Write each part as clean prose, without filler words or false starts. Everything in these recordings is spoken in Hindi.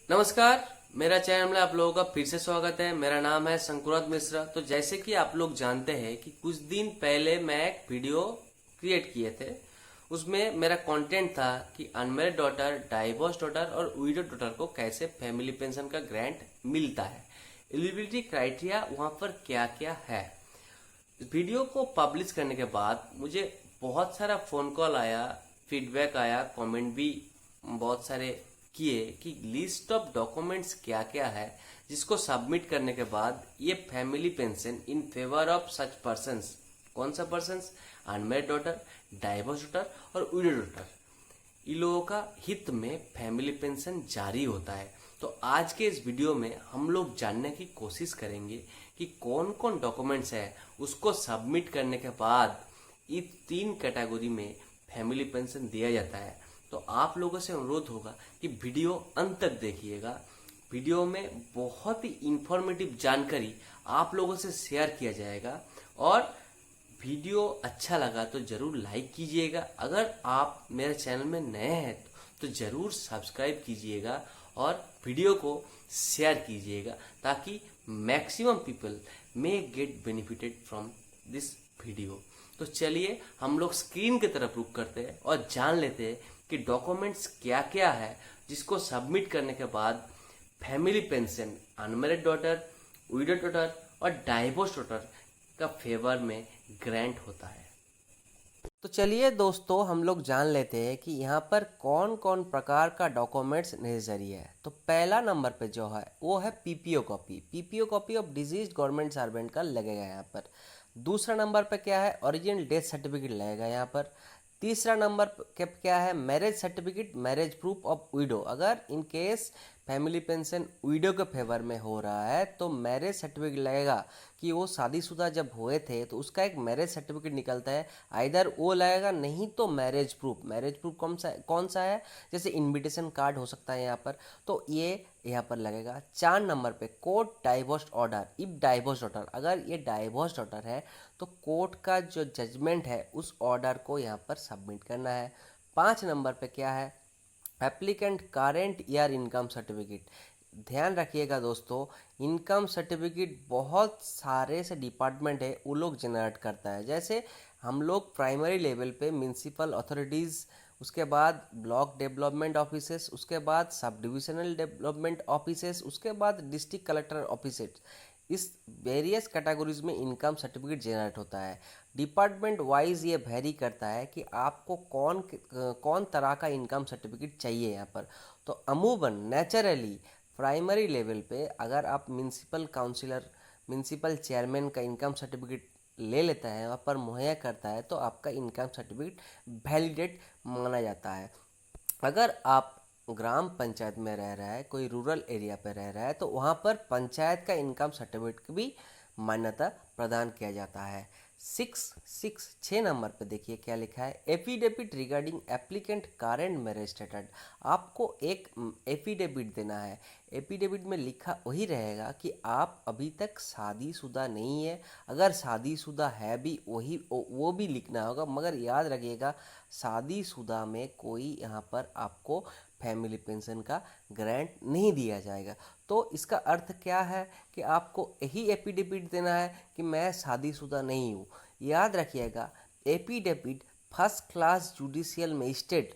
नमस्कार। मेरा चैनल में आप लोगों का फिर से स्वागत है। मेरा नाम है शंकुरात मिश्रा। तो जैसे कि आप लोग जानते हैं कि कुछ दिन पहले मैं एक वीडियो क्रिएट किए थे। उसमें मेरा कंटेंट था कि अनमैरिड डॉटर, डाइवोर्स डॉटर और विडो डॉटर को कैसे फैमिली पेंशन का ग्रांट मिलता है, एलिजिबिलिटी क्राइटेरिया वहां पर क्या क्या है। वीडियो को पब्लिश करने के बाद मुझे बहुत सारा फोन कॉल आया, फीडबैक आया, कमेंट भी बहुत सारे किए कि लिस्ट ऑफ डॉक्यूमेंट्स क्या क्या है जिसको सबमिट करने के बाद ये family pension in favour of such persons, कौन सा persons, unmarried daughter, divorce daughter और विडो डॉटर, इन लोगों का हित में फैमिली पेंशन जारी होता है। तो आज के इस वीडियो में हम लोग जानने की कोशिश करेंगे कि कौन कौन डॉक्यूमेंट्स है उसको सबमिट करने के बाद इस 3 कैटेगरी में फैमिली पेंशन दिया जाता है। तो आप लोगों से अनुरोध होगा कि वीडियो अंत तक देखिएगा। वीडियो में बहुत ही इंफॉर्मेटिव जानकारी आप लोगों से शेयर किया जाएगा और वीडियो अच्छा लगा तो जरूर लाइक कीजिएगा। अगर आप मेरे चैनल में नए हैं तो जरूर सब्सक्राइब कीजिएगा और वीडियो को शेयर कीजिएगा ताकि maximum people may get benefited from this video. तो चलिए हम लोग स्क्रीन की तरफ रुख करते हैं और जान लेते हैं कि डॉक्यूमेंट्स क्या क्या है जिसको सबमिट करने के बाद family pension unmarried daughter, window daughter और डाइवोर्स डॉटर का फेवर में ग्रांट होता है। तो चलिए दोस्तों हम लोग जान लेते हैं कि यहाँ पर कौन कौन प्रकार का डॉक्यूमेंट्स नेसेसरी है। तो पहला नंबर पे जो है वो है PPO copy. PPO copy of disease government servant का लगेगा यहाँ पर। दूसरा नंबर पे क्या है, ओरिजिनल डेथ सर्टिफिकेट लगेगा यहाँ पर। तीसरा नंबर पे क्या है, marriage certificate, marriage proof of widow. अगर in case family pension widow के फेवर में हो रहा है तो मैरिज सर्टिफिकेट लगेगा कि वो शादीशुदा जब हुए थे तो उसका एक मैरिज सर्टिफिकेट निकलता है, आइदर वो लगेगा, नहीं तो मैरिज प्रूफ। मैरिज प्रूफ कौन सा है, जैसे इनविटेशन कार्ड हो सकता है यहाँ पर, तो ये यहाँ पर लगेगा। 4 नंबर पे court divorce order, if divorce order, अगर ये डाइवोर्स ऑर्डर है तो कोर्ट का जो जजमेंट है उस ऑर्डर को यहाँ पर सबमिट करना है। 5 नंबर पे क्या है, applicant current year income certificate. ध्यान रखिएगा दोस्तों, इनकम सर्टिफिकेट बहुत सारे से डिपार्टमेंट है वो लोग जनरेट करता है। जैसे हम लोग प्राइमरी लेवल पे म्यूनसिपल अथॉरिटीज़, उसके बाद ब्लॉक डेवलपमेंट ऑफिसेस, उसके बाद सब डिविजनल डेवलपमेंट ऑफिसेस, उसके बाद डिस्ट्रिक्ट कलेक्टर ऑफिसेस, इस वेरियस कैटेगरीज में इनकम सर्टिफिकेट जनरेट होता है। डिपार्टमेंट वाइज ये वेरी करता है कि आपको कौन तरह का इनकम सर्टिफिकेट चाहिए यहाँ पर। तो अमूमन नेचुरली प्राइमरी लेवल पे अगर आप म्यूनसिपल काउंसिलर, म्यूनसिपल चेयरमैन का इनकम सर्टिफिकेट ले लेता है, वहाँ पर मुहैया करता है, तो आपका इनकम सर्टिफिकेट वैलिडेट माना जाता है। अगर आप ग्राम पंचायत में रह रहा है, कोई रूरल एरिया पे रह रहा है, तो वहाँ पर पंचायत का इनकम सर्टिफिकेट भी मान्यता प्रदान किया जाता है। 6 नंबर पे देखिए क्या लिखा है, affidavit regarding applicant current marriage status. आपको एक एफिडेविट देना है। एफिडेविट में लिखा वही रहेगा कि आप अभी तक शादीशुदा नहीं है, अगर शादीशुदा है भी वही वो भी लिखना होगा, मगर याद रखिएगा शादीशुदा में कोई यहाँ पर आपको फैमिली पेंशन का ग्रांट नहीं दिया जाएगा। तो इसका अर्थ क्या है कि आपको यही एफिडेविट देना है कि मैं शादीशुदा नहीं हूँ। याद रखिएगा affidavit first class judicial magistrate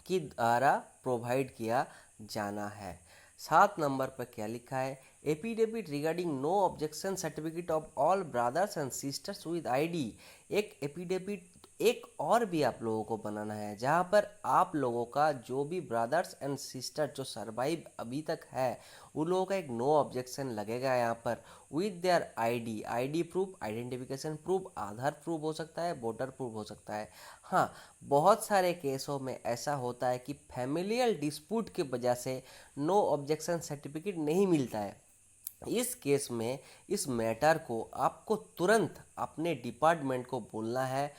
के द्वारा प्रोवाइड किया जाना है। 7 नंबर पर क्या लिखा है, affidavit regarding no objection certificate of all brothers and sisters with ID. एक एफिडेविट एक और भी आप लोगों को बनाना है जहाँ पर आप लोगों का जो भी ब्रदर्स एंड सिस्टर जो सर्वाइव अभी तक है उन लोगों का एक नो ऑब्जेक्शन लगेगा यहाँ पर with their ID proof, identification proof, Aadhaar proof हो सकता है, वोटर प्रूफ हो सकता है। हाँ, बहुत सारे केसों में ऐसा होता है कि फैमिलियल डिस्प्यूट की वजह से नो ऑब्जेक्शन सर्टिफिकेट नहीं मिलता है। इस केस में इस मैटर को आपको तुरंत अपने डिपार्टमेंट को बोलना है,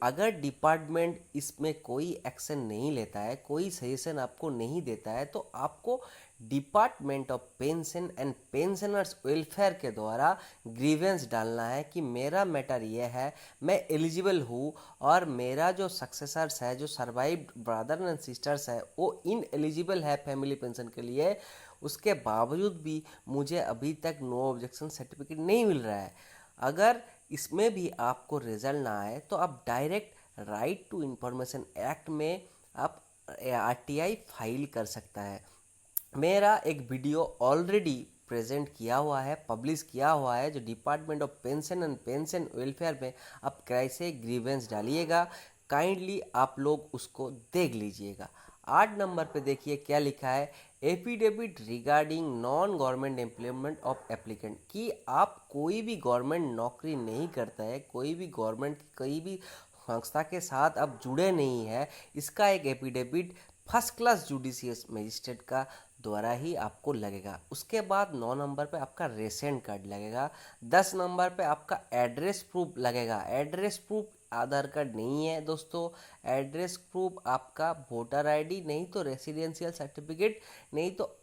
अगर डिपार्टमेंट इसमें कोई एक्शन नहीं लेता है, कोई सजेशन आपको नहीं देता है, तो आपको department of pension and pensioners welfare के द्वारा ग्रीवेंस डालना है कि मेरा मैटर ये है, मैं एलिजिबल हूँ और मेरा जो सक्सेसर्स है, जो सर्वाइव्ड ब्रदर एंड सिस्टर्स है, वो इन एलिजिबल है फैमिली पेंशन के लिए, उसके बावजूद भी मुझे अभी तक नो ऑब्जेक्शन सर्टिफिकेट नहीं मिल रहा है। अगर इसमें भी आपको रिजल्ट ना आए तो आप direct right to information act में आप आरटीआई फाइल कर सकता है। मेरा एक वीडियो ऑलरेडी प्रेजेंट किया हुआ है, पब्लिश किया हुआ है, जो department of pension and pension welfare में आप कैसे ग्रीवेंस डालिएगा, काइंडली आप लोग उसको देख लीजिएगा। 8 नंबर पे देखिए क्या लिखा है, affidavit regarding non government employment of applicant, कि आप कोई भी गवर्नमेंट नौकरी नहीं करता है, कोई भी गवर्नमेंट की कोई भी संस्था के साथ आप जुड़े नहीं है, इसका एक affidavit first class judicious magistrate का द्वारा ही आपको लगेगा। उसके बाद 9 नंबर पे आपका रेशन कार्ड लगेगा। 10 नंबर पे आपका एड्रेस प्रूफ लगेगा। एड्रेस प्रूफ आधार कार्ड नहीं है दोस्तों, एड्रेस प्रूफ आपका वोटर आईडी, नहीं तो रेसिडेंशियल सर्टिफिकेट, नहीं तो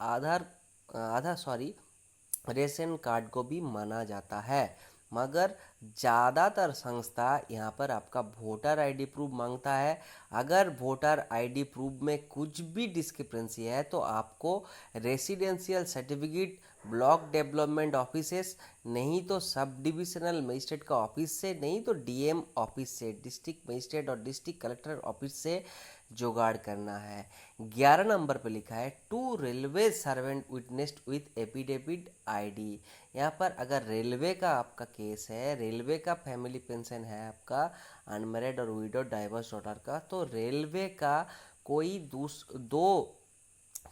रेशन कार्ड को भी माना जाता है। मगर ज़्यादातर संस्था यहाँ पर आपका वोटर आईडी प्रूफ मांगता है। अगर वोटर आईडी प्रूफ में कुछ भी डिस्क्रिपेंसी है तो आपको residential certificate block development offices, नहीं तो सब डिविजनल मजिस्ट्रेट का ऑफिस से, नहीं तो डीएम ऑफिस से, डिस्ट्रिक्ट मजिस्ट्रेट और डिस्ट्रिक्ट कलेक्टर ऑफिस से जुगाड़ करना है। 11 नंबर पे लिखा है to railway servant witnessed with affidavit ID. यहाँ पर अगर रेलवे का आपका केस है, रेलवे का फैमिली पेंशन है आपका अनमैरिड और विडो डाइवर्स डॉटर का, तो रेलवे का कोई दो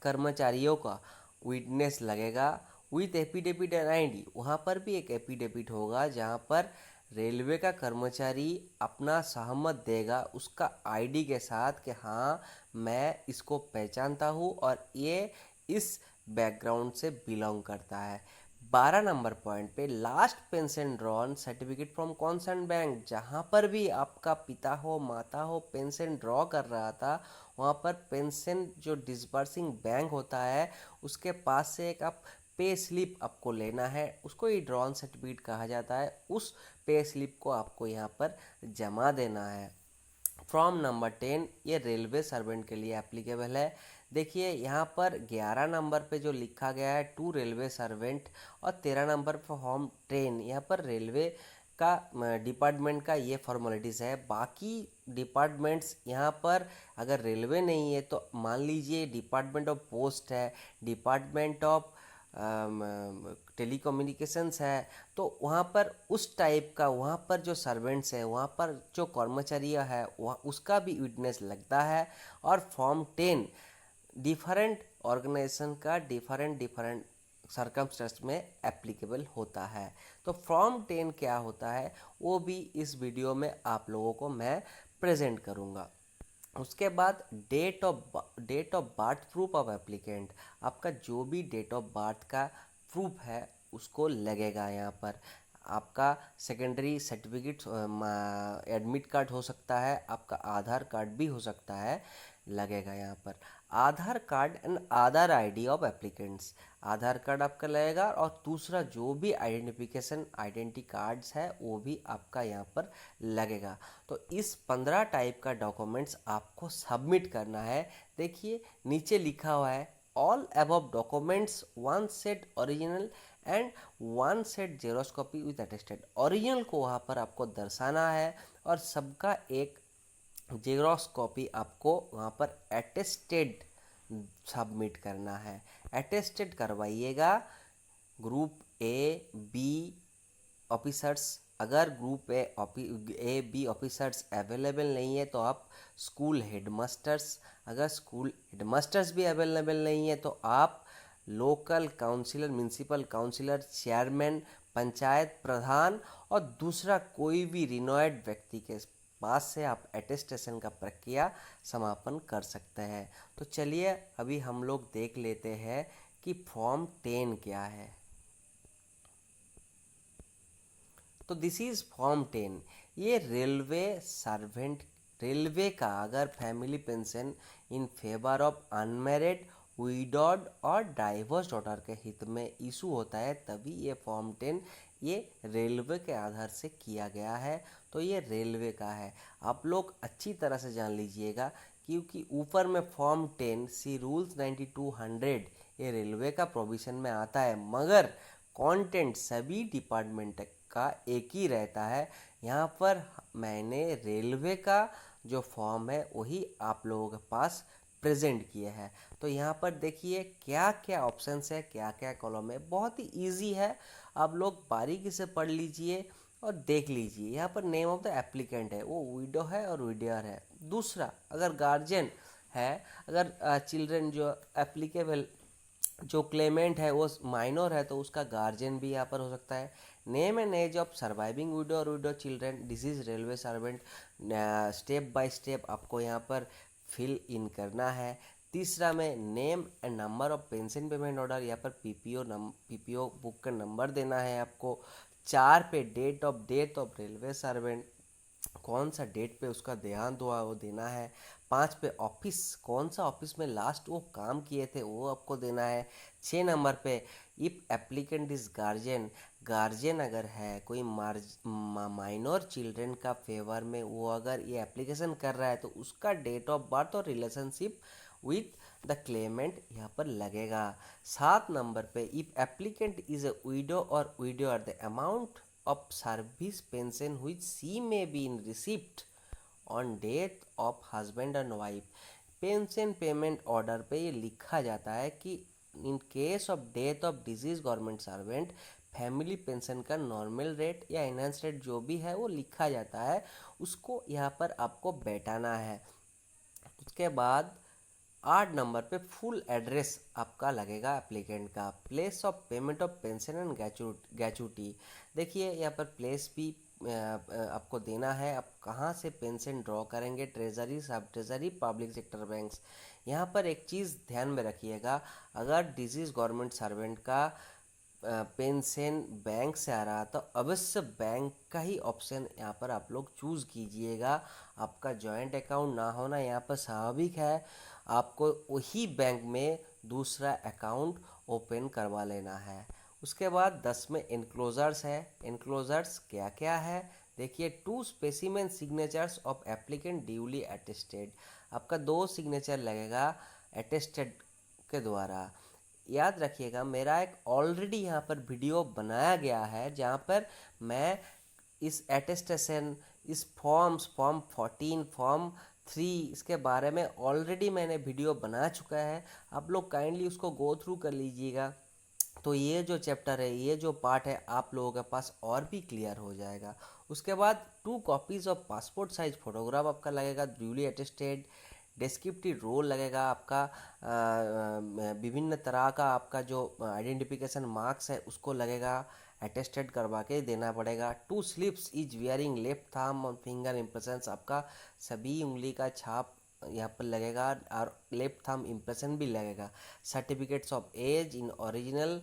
कर्मचारियों का विटनेस लगेगा विथ एफिडेविट एंड आईडी। वहाँ पर भी एक एफिडेविट होगा जहाँ पर रेलवे का कर्मचारी अपना सहमत देगा उसका आईडी के साथ कि हाँ मैं इसको पहचानता हूँ और ये इस बैकग्राउंड से बिलोंग करता है। 12 नंबर पॉइंट पे last pension drawn certificate from concern bank, जहाँ पर भी आपका पिता हो माता हो पेंशन ड्रॉ कर रहा था, वहाँ पर पेंशन जो डिस्बर्सिंग बैंक होता है उसके पास से एक आप पे स्लिप आपको लेना है, उसको ही ड्रॉन सर्टिफिकेट कहा जाता है। उस पे स्लिप को आपको यहाँ पर जमा देना है। फॉर्म नंबर 10 ये रेलवे सर्वेंट के लिए एप्लीकेबल है। देखिए यहाँ पर 11 नंबर पे जो लिखा गया है टू रेलवे सर्वेंट, और 13 नंबर पर फॉर्म 10 यहाँ पर रेलवे का डिपार्टमेंट का ये फॉर्मेलिटीज़ है। बाकी डिपार्टमेंट्स यहाँ पर अगर रेलवे नहीं है तो मान लीजिए डिपार्टमेंट ऑफ पोस्ट है, डिपार्टमेंट ऑफ टेलीकम्युनिकेशंस है, तो वहाँ पर उस टाइप का वहाँ पर जो सर्वेंट्स है, वहाँ पर जो कर्मचारी है, वहाँ उसका भी विटनेस लगता है। और फॉर्म 10 डिफरेंट ऑर्गेनाइजेशन का डिफरेंट सरकमस्टेंस में एप्लीकेबल होता है। तो फॉर्म 10 क्या होता है वो भी इस वीडियो में आप लोगों को मैं प्रेजेंट करूँगा। उसके बाद date of birth proof of applicant, आपका जो भी डेट ऑफ बर्थ का प्रूफ है उसको लगेगा। यहाँ पर आपका सेकेंडरी सर्टिफिकेट एडमिट कार्ड हो सकता है, आपका आधार कार्ड भी हो सकता है, लगेगा यहाँ पर। Aadhaar card and Aadhaar ID of applicants, Aadhaar card आपका लगेगा और दूसरा जो भी आइडेंटिटी कार्ड्स है वो भी आपका यहाँ पर लगेगा। तो इस 15 टाइप का डॉक्यूमेंट्स आपको सबमिट करना है। देखिए नीचे लिखा हुआ है all above documents 1 set original and 1 set xerox copy with attested. Original को वहाँ पर आपको दर्शाना है और सबका एक जेरोक्स कॉपी आपको वहाँ पर अटेस्टेड सबमिट करना है। अटेस्टेड करवाइएगा ग्रुप ए बी ऑफिसर्स। अगर group A B officers available नहीं है तो आप स्कूल हेडमास्टर्स, अगर स्कूल हेडमास्टर्स भी अवेलेबल नहीं है तो आप local councillor, municipal councillor, chairman, panchayat प्रधान और दूसरा कोई भी रिनोएड व्यक्ति के पास से आप अटेस्टेशन का प्रक्रिया समापन कर सकते हैं। तो चलिए अभी हम लोग देख लेते हैं कि फॉर्म 10 क्या है। तो दिस इज फॉर्म 10। ये रेलवे सर्वेंट, रेलवे का अगर family pension in favour of unmarried, widowed और डाइवोर्स डॉटर के हित में इशू होता है, तभी ये फॉर्म 10 ये रेलवे के आधार से किया गया है। तो ये रेलवे का है, आप लोग अच्छी तरह से जान लीजिएगा, क्योंकि ऊपर में फॉर्म 10 सी रूल्स 9200 ये रेलवे का प्रोविजन में आता है, मगर कंटेंट सभी डिपार्टमेंट का एक ही रहता है। यहाँ पर मैंने रेलवे का जो फॉर्म है वही आप लोगों के पास प्रेजेंट किए हैं। तो यहाँ पर देखिए क्या क्या ऑप्शंस है, क्या क्या कॉलम है, बहुत ही इजी है, आप लोग बारीकी से पढ़ लीजिए और देख लीजिए। यहाँ पर नेम ऑफ द एप्लीकेंट है, वो विडो है और विडियर है। दूसरा, अगर गार्जियन है, अगर चिल्ड्रन जो एप्लीकेबल जो क्लेमेंट है वो माइनर है, तो उसका गार्जियन भी यहाँ पर हो सकता है। Name and age of surviving widow और widow children, this is railway servant. Step by step आपको यहाँ पर फिल इन करना है। तीसरा में name and number of pension payment order, यहाँ पर पीपीओ बुक का नंबर देना है आपको। 4 पे डेट ऑफ रेलवे सर्वेंट, कौन सा डेट पे उसका देहांत हुआ वो देना है। 5 पे ऑफिस, कौन सा ऑफिस में लास्ट वो काम किए थे वो आपको देना है। 6 नंबर पे if applicant is guardian, guardian अगर है कोई माइनर चिल्ड्रन का फेवर में वो अगर ये एप्लीकेशन कर रहा है, तो उसका डेट ऑफ बर्थ और रिलेशनशिप विथ द क्लेमेंट यहाँ पर लगेगा। 7 नंबर पे if applicant is a widow और widower, the amount of service pension which she may be in receipt on death of husband and wife, pension payment order पे ये लिखा जाता है कि in case of death of disease government servant, family pension का नॉर्मल रेट या एनहांस रेट जो भी है वो लिखा जाता है, उसको यहाँ पर आपको बैठाना है। उसके बाद 8 नंबर पे फुल एड्रेस आपका लगेगा एप्लीकेंट का। Place of payment of pension and gratuity, देखिए यहाँ पर प्लेस भी आपको देना है, आप कहाँ से पेंशन ड्रॉ करेंगे, ट्रेजरी, सब ट्रेजरी, पब्लिक सेक्टर बैंक्स। यहाँ पर एक चीज़ ध्यान में रखिएगा, अगर डिजीज गवर्नमेंट सर्वेंट का पेंशन बैंक से आ रहा तो अवश्य बैंक का ही ऑप्शन यहाँ पर आप लोग चूज़ कीजिएगा। आपका जॉइंट अकाउंट ना होना यहाँ पर स्वाभाविक है, आपको वही बैंक में दूसरा अकाउंट ओपन करवा लेना है। उसके बाद 10 में एनक्लोजर्स है। एनक्लोजर्स क्या क्या है, देखिए 2 specimen signatures of applicant duly attested, आपका 2 सिग्नेचर लगेगा अटेस्टेड के द्वारा। याद रखिएगा मेरा एक ऑलरेडी यहाँ पर वीडियो बनाया गया है जहाँ पर मैं इस अटेस्टेशन, इस फॉर्म 14, फॉर्म 3 इसके बारे में ऑलरेडी मैंने वीडियो बना चुका है, आप लोग काइंडली उसको गो थ्रू कर लीजिएगा। तो ये जो चैप्टर है, ये जो पार्ट है, आप लोगों के पास और भी क्लियर हो जाएगा। उसके बाद 2 copies of passport size photograph आपका लगेगा ड्यूली अटेस्टेड। डिस्क्रिप्टिव रोल लगेगा आपका, विभिन्न तरह का आपका जो आइडेंटिफिकेशन मार्क्स है उसको लगेगा, अटेस्टेड करवा के देना पड़ेगा। 2 slips is wearing left thumb और फिंगर इम्प्रेशंस, आपका सभी उंगली का छाप यहाँ पर लगेगा और लेफ्ट थंब इम्प्रेशन भी लगेगा। Certificates of age in original,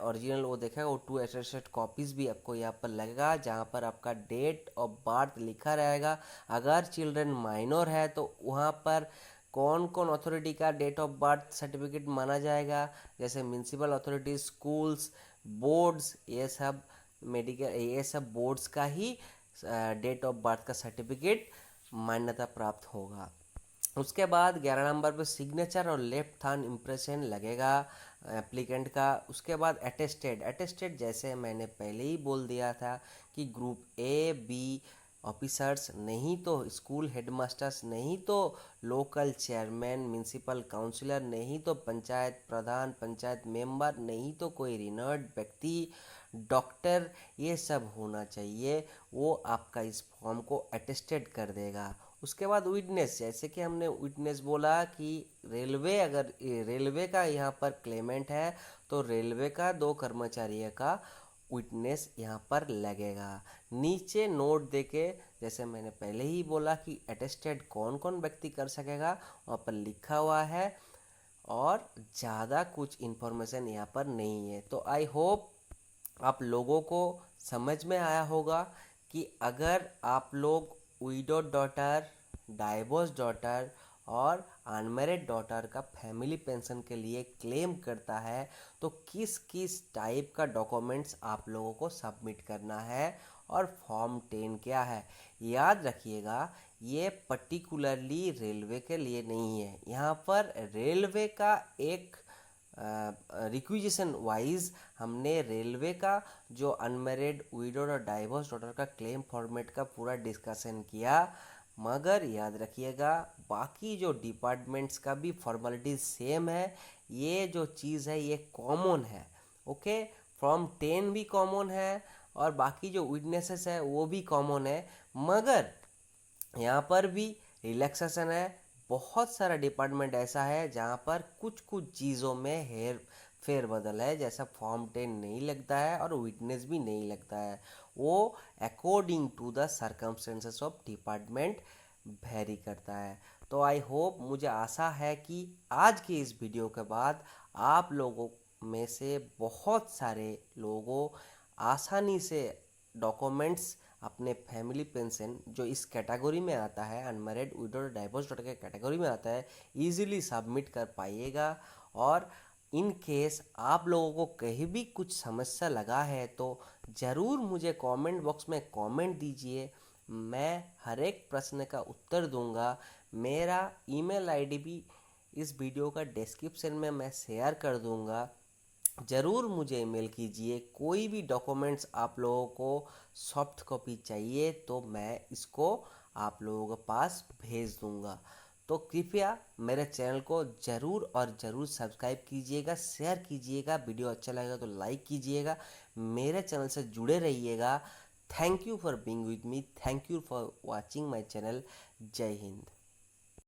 original वो देखेगा, वो 2 अटेस्टेड कॉपीज़ भी आपको यहाँ पर लगेगा जहाँ पर आपका डेट ऑफ बर्थ लिखा रहेगा। अगर चिल्ड्रन माइनर है तो वहाँ पर कौन कौन अथॉरिटी का डेट ऑफ बर्थ सर्टिफिकेट माना जाएगा, जैसे म्यूनसिपल अथॉरिटी, स्कूल्स, बोर्ड्स, ये सब मेडिकल, ये सब बोर्ड्स का ही डेट ऑफ बर्थ का सर्टिफिकेट मान्यता प्राप्त होगा। उसके बाद 11 नंबर पे सिग्नेचर और लेफ्ट थंब इम्प्रेशन लगेगा एप्लीकेंट का। उसके बाद अटेस्टेड, अटेस्टेड जैसे मैंने पहले ही बोल दिया था कि ग्रुप ए बी ऑफिसर्स, नहीं तो स्कूल हेडमास्टर्स, नहीं तो लोकल चेयरमैन, म्यूनसिपल काउंसिलर, नहीं तो पंचायत प्रधान, पंचायत मेंबर, नहीं तो कोई रिनर्ड व्यक्ति, डॉक्टर, ये सब होना चाहिए, वो आपका इस फॉर्म को अटेस्टेड कर देगा। उसके बाद विटनेस, जैसे कि हमने विटनेस बोला कि रेलवे, अगर रेलवे का यहाँ पर क्लेमेंट है तो रेलवे का 2 कर्मचारियों का विटनेस यहाँ पर लगेगा। नीचे नोट देके, जैसे मैंने पहले ही बोला कि अटेस्टेड कौन कौन व्यक्ति कर सकेगा, वहाँ पर लिखा हुआ है और ज़्यादा कुछ इन्फॉर्मेशन यहाँ पर नहीं है। तो आई होप आप लोगों को समझ में आया होगा कि अगर आप लोग विडो डॉटर, डाइवोर्स डॉटर और अनमैरिड डॉटर का फैमिली पेंशन के लिए क्लेम करता है तो किस किस टाइप का डॉक्यूमेंट्स आप लोगों को सबमिट करना है और फॉर्म 10 क्या है। याद रखिएगा, ये पर्टिकुलरली रेलवे के लिए नहीं है। यहाँ पर रेलवे का एक रिक्विजिशन वाइज हमने रेलवे का जो अनमेरिड विडोड और डाइवोर्स डॉटर का क्लेम फॉर्मेट का पूरा डिस्कशन किया, मगर याद रखिएगा बाकी जो डिपार्टमेंट्स का भी फॉर्मेलिटीज सेम है। ये जो चीज़ है ये कॉमन है। ओके, फॉर्म 10 भी कॉमन है और बाकी जो विटनेसेस है वो भी कॉमन है, मगर यहाँ पर भी रिलैक्सेशन है। बहुत सारा डिपार्टमेंट ऐसा है जहाँ पर कुछ कुछ चीज़ों में फेर बदल है, जैसा फॉर्म 10 नहीं लगता है और विटनेस भी नहीं लगता है। वो according to the circumstances of department vary करता है। तो आई होप, मुझे आशा है कि आज के इस वीडियो के बाद आप लोगों में से बहुत सारे लोगों आसानी से डॉक्यूमेंट्स अपने फैमिली पेंशन जो इस कैटेगरी में आता है, अनमैरिड विडो डाइवोर्स डॉटर के कैटेगरी में आता है, इजीली सबमिट कर पाइएगा। और इन केस आप लोगों को कहीं भी कुछ समस्या लगा है तो ज़रूर मुझे कमेंट बॉक्स में कमेंट दीजिए, मैं हर एक प्रश्न का उत्तर दूंगा। मेरा ईमेल आईडी भी इस वीडियो का डिस्क्रिप्शन में मैं शेयर कर दूंगा। ज़रूर मुझे ईमेल कीजिए। कोई भी डॉक्यूमेंट्स आप लोगों को सॉफ्ट कॉपी चाहिए तो मैं इसको आप लोगों के पास भेज दूंगा। तो कृपया मेरे चैनल को ज़रूर और ज़रूर सब्सक्राइब कीजिएगा, शेयर कीजिएगा, वीडियो अच्छा लगेगा तो लाइक कीजिएगा, मेरे चैनल से जुड़े रहिएगा। Thank you for being with me, thank you for watching my channel. जय हिंद।